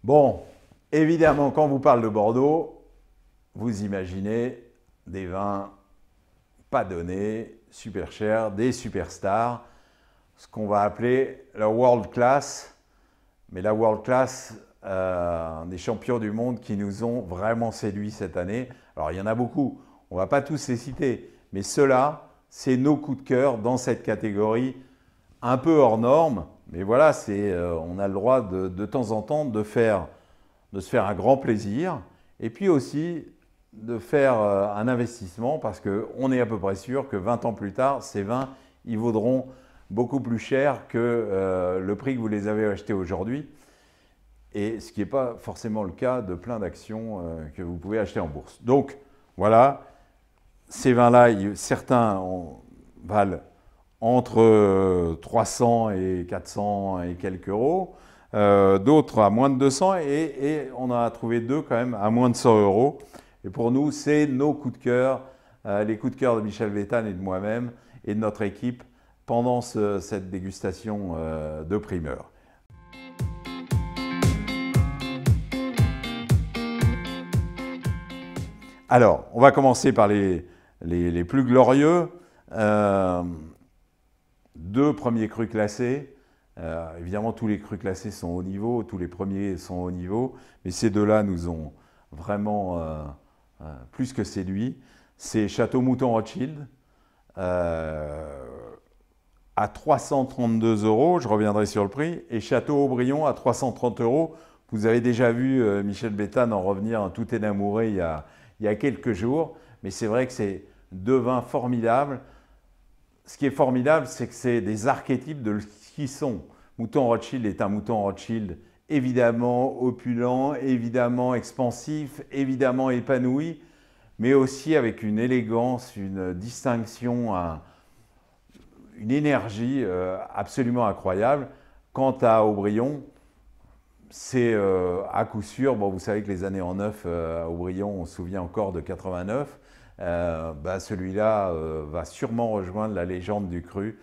Bon, évidemment, quand on vous parle de Bordeaux, vous imaginez des vins pas donnés, super chers, des superstars, ce qu'on va appeler la world class. Mais la world class, des champions du monde qui nous ont vraiment séduits cette année. Alors, il y en a beaucoup, on ne va pas tous les citer, mais ceux-là, c'est nos coups de cœur dans cette catégorie un peu hors norme. Mais voilà, on a le droit de temps en temps de se faire un grand plaisir et puis aussi de faire un investissement parce qu'on est à peu près sûr que 20 ans plus tard, ces vins, ils vaudront beaucoup plus cher que le prix que vous les avez achetés aujourd'hui. Et ce qui n'est pas forcément le cas de plein d'actions que vous pouvez acheter en bourse. Donc voilà, ces vins-là, certains valent entre 300 et 400 et quelques euros, d'autres à moins de 200 et on en a trouvé deux quand même à moins de 100 euros. Et pour nous, c'est nos coups de cœur, les coups de cœur de Michel Vétane et de moi-même et de notre équipe pendant cette dégustation de primeur. Alors, on va commencer par les plus glorieux. Deux premiers crus classés. Évidemment, tous les crus classés sont haut niveau, tous les premiers sont haut niveau, mais ces deux-là nous ont vraiment plus que séduits. C'est Château Mouton Rothschild à 332 euros, je reviendrai sur le prix, et Château Aubryon à 330 euros. Vous avez déjà vu Michel Vétane en revenir en tout énamouré il y a quelques jours, mais c'est vrai que c'est deux vins formidables. Ce qui est formidable, c'est que c'est des archétypes de ce qu'ils sont. Mouton Rothschild est un mouton Rothschild évidemment opulent, évidemment expansif, évidemment épanoui, mais aussi avec une élégance, une distinction, une énergie absolument incroyable. Quant à Aubryon, c'est à coup sûr, bon, vous savez que les années en neuf à Aubryon, on se souvient encore de 89, celui-là va sûrement rejoindre la légende du cru,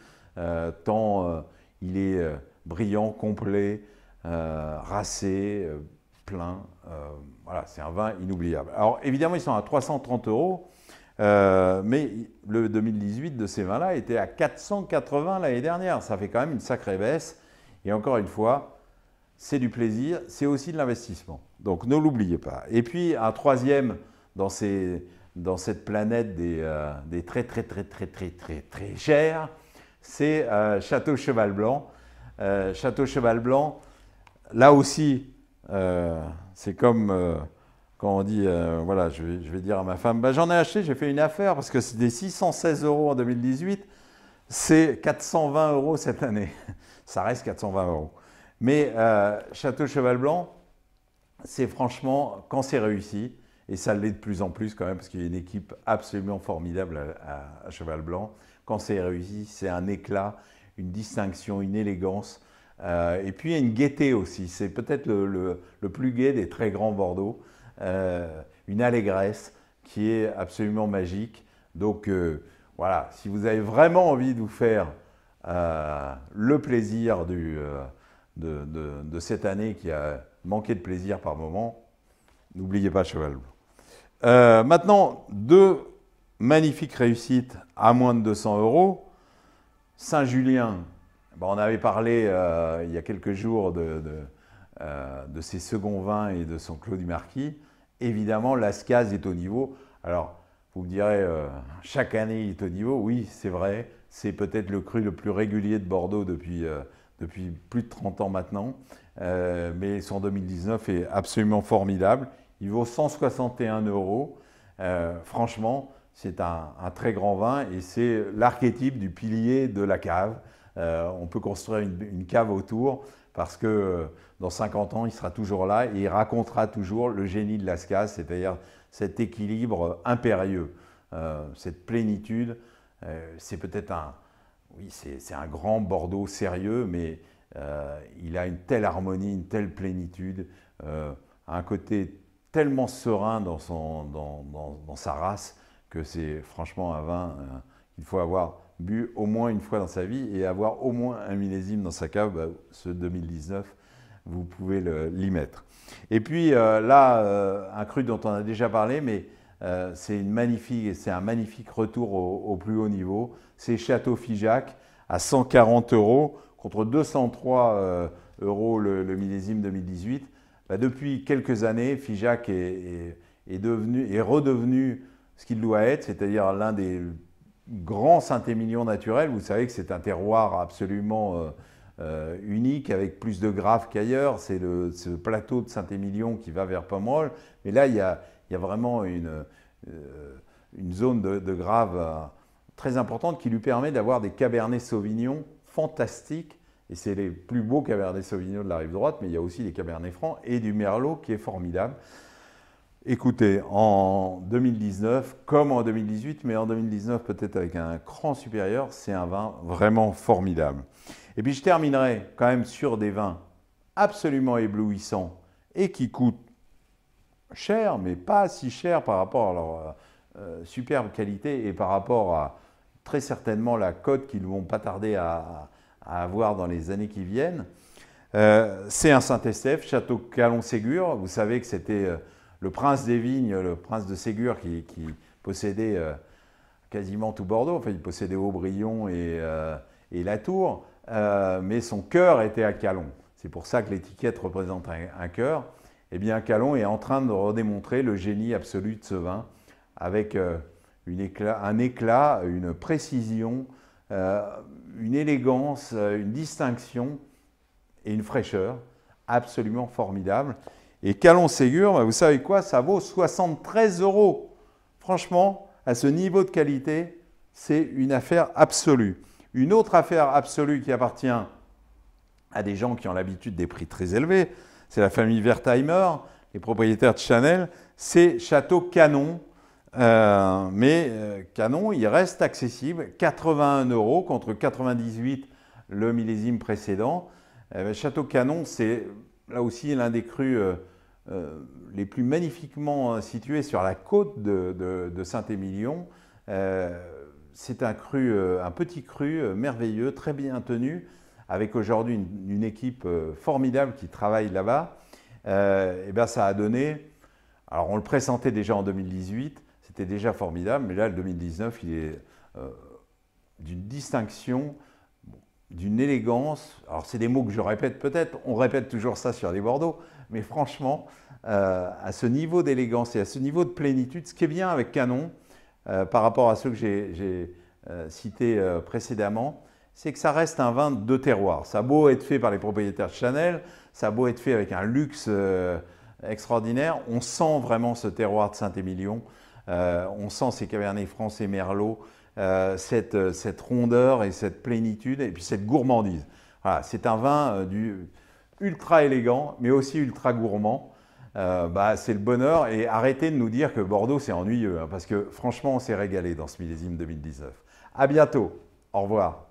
tant il est brillant, complet, racé, plein. Voilà, c'est un vin inoubliable. Alors évidemment, ils sont à 330 euros, mais le 2018 de ces vins-là était à 480 l'année dernière. Ça fait quand même une sacrée baisse. Et encore une fois, c'est du plaisir, c'est aussi de l'investissement. Donc ne l'oubliez pas. Et puis un troisième dans cette planète des très chers, c'est Château Cheval Blanc. Château Cheval Blanc, là aussi, c'est comme quand on dit, voilà, je vais dire à ma femme, j'en ai acheté, j'ai fait une affaire parce que c'était 616 euros en 2018, c'est 420 euros cette année. Ça reste 420 euros. Mais Château Cheval Blanc, c'est franchement, quand c'est réussi, et ça l'est de plus en plus quand même, parce qu'il y a une équipe absolument formidable à Cheval Blanc, quand c'est réussi, c'est un éclat, une distinction, une élégance, et puis une gaieté aussi. C'est peut-être le plus gai des très grands Bordeaux, une allégresse qui est absolument magique. Donc voilà, si vous avez vraiment envie de vous faire le plaisir de cette année qui a manqué de plaisir par moment, n'oubliez pas Cheval Blanc. Maintenant, deux magnifiques réussites à moins de 200 euros. Saint-Julien, on avait parlé il y a quelques jours de ses seconds vins et de son Clos du Marquis. Évidemment, Lascaz est au niveau. Alors, vous me direz, chaque année il est au niveau. Oui, c'est vrai. C'est peut-être le cru le plus régulier de Bordeaux depuis plus de 30 ans maintenant. Mais son 2019 est absolument formidable. Il vaut 161 euros. Franchement, c'est un très grand vin et c'est l'archétype du pilier de la cave. On peut construire une cave autour parce que dans 50 ans, il sera toujours là et il racontera toujours le génie de Lascaz, c'est-à-dire cet équilibre impérieux, cette plénitude. C'est peut-être oui, c'est un grand Bordeaux sérieux, mais il a une telle harmonie, une telle plénitude, un côté tellement serein dans sa race que c'est franchement un vin qu'il faut avoir bu au moins une fois dans sa vie et avoir au moins un millésime dans sa cave. Ce 2019 vous pouvez l'y mettre. Et puis là, un cru dont on a déjà parlé, mais c'est un magnifique retour au plus haut niveau. C'est Château Figeac à 140 € contre 203 € le millésime 2018. Depuis quelques années, Figeac est redevenu ce qu'il doit être, c'est-à-dire l'un des grands Saint-Émilion naturels. Vous savez que c'est un terroir absolument unique, avec plus de graves qu'ailleurs. C'est ce plateau de Saint-Émilion qui va vers Pomerol. Mais là, il y a vraiment une zone de graves très importante qui lui permet d'avoir des Cabernet Sauvignon fantastiques. Et c'est les plus beaux Cabernet Sauvignon de la rive droite, mais il y a aussi des Cabernet Francs et du Merlot qui est formidable. Écoutez, en 2019, comme en 2018, mais en 2019 peut-être avec un cran supérieur, c'est un vin vraiment formidable. Et puis je terminerai quand même sur des vins absolument éblouissants et qui coûtent cher, mais pas si cher par rapport à leur superbe qualité et par rapport à très certainement la cote qu'ils ne vont pas tarder à avoir dans les années qui viennent. C'est un Saint-Estèphe, Château Calon-Ségur. Vous savez que c'était le prince des vignes, le prince de Ségur qui possédait quasiment tout Bordeaux. Enfin, il possédait Aubryon et la Tour, mais son cœur était à Calon. C'est pour ça que l'étiquette représente un cœur. Eh bien, Calon est en train de redémontrer le génie absolu de ce vin avec un éclat, une précision, une élégance, une distinction et une fraîcheur absolument formidable. Et Calon-Ségur, vous savez quoi, ça vaut 73 €. Franchement, à ce niveau de qualité, c'est une affaire absolue. Une autre affaire absolue qui appartient à des gens qui ont l'habitude des prix très élevés, c'est la famille Wertheimer, les propriétaires de Chanel, c'est Château Canon. Canon, il reste accessible, 81 € contre 98 le millésime précédent. Château Canon, c'est là aussi l'un des crus les plus magnifiquement situés sur la côte de Saint-Émilion. C'est un petit cru merveilleux, très bien tenu, avec aujourd'hui une équipe formidable qui travaille là-bas. Ça a donné, alors on le pressentait déjà en 2018, c'était déjà formidable, mais là le 2019 il est d'une distinction, d'une élégance. Alors c'est des mots que je répète peut-être, on répète toujours ça sur les Bordeaux, mais franchement, à ce niveau d'élégance et à ce niveau de plénitude, ce qui est bien avec Canon, par rapport à ceux que j'ai cités précédemment, c'est que ça reste un vin de terroir. Ça a beau être fait par les propriétaires de Chanel, ça a beau être fait avec un luxe extraordinaire, on sent vraiment ce terroir de Saint-Émilion, on sent ces Cabernet Francs et Merlot, cette rondeur et cette plénitude et puis cette gourmandise. Voilà, c'est un vin ultra élégant, mais aussi ultra gourmand. C'est le bonheur et arrêtez de nous dire que Bordeaux c'est ennuyeux, hein, parce que franchement on s'est régalé dans ce millésime 2019. À bientôt, au revoir.